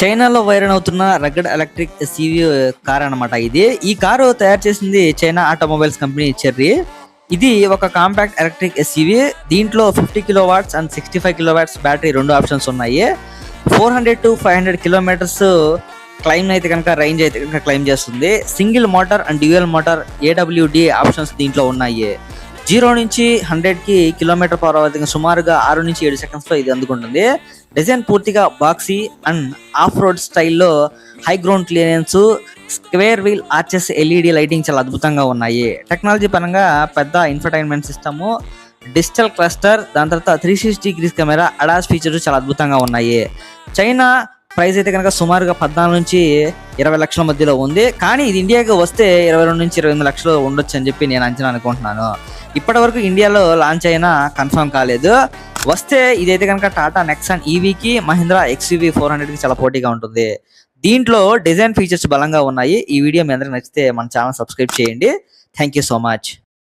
చైనాలో వైరల్ అవుతున్న rugged electric SUV car అన్నమాట ఇది. ఈ కారు తయారు చేసింది చైనా ఆటోమొబైల్స్ కంపెనీ చెర్రీ. ఇది ఒక కాంపాక్ట్ ఎలక్ట్రిక్ ఎస్యూవీ. దీంట్లో 50 కిలోవాట్స్ అండ్ 65 కిలోవాట్స్ బ్యాటరీ రెండు ఆప్షన్స్ ఉన్నాయి. 400 to 500 కిలోమీటర్స్ క్లైమ్ అయితే కనుక రేంజ్ అయితే కనుక క్లైమ్ చేస్తుంది. Single motor and dual motor AWD options దీంట్లో ఉన్నాయి. 0 నుంచి 100కి కిలోమీటర్ పర్ అవర్ సుమారుగా 6 నుంచి 7 సెకండ్స్ లో ఇది అందుకుంటుంది. డిజైన్ పూర్తిగా బాక్సీ అండ్ ఆఫ్ రోడ్ స్టైల్లో high ground clearance, square wheel arches, LED lighting చాలా అద్భుతంగా ఉన్నాయి. టెక్నాలజీ పరంగా పెద్ద ఇన్ఫర్టైన్మెంట్ సిస్టమ్, డిజిటల్ క్లస్టర్, దాని తర్వాత 360 డిగ్రీస్ కెమెరా, అడాస్ ఫీచర్స్ చాలా అద్భుతంగా ఉన్నాయి. చైనా ప్రైస్ అయితే కనుక సుమారుగా 14 నుంచి 20 లక్షల మధ్యలో ఉంది. కానీ ఇది ఇండియాకి వస్తే 22 నుంచి 28 లక్షలు ఉండొచ్చు అని చెప్పి నేను అంచనా అనుకుంటున్నాను. ఇప్పటి వరకు ఇండియాలో లాంచ్ అయినా కన్ఫర్మ్ కాలేదు. వస్తే ఇదైతే కనుక టాటా నెక్సాన్ EVకి, మహీంద్రా XUV 400కి చాలా పోటీగా ఉంటుంది. దీంట్లో డిజైన్ ఫీచర్స్ బలంగా ఉన్నాయి. ఈ వీడియో మీ అందరికి నచ్చితే మన ఛానల్ సబ్స్క్రైబ్ చేయండి. Thank you so much.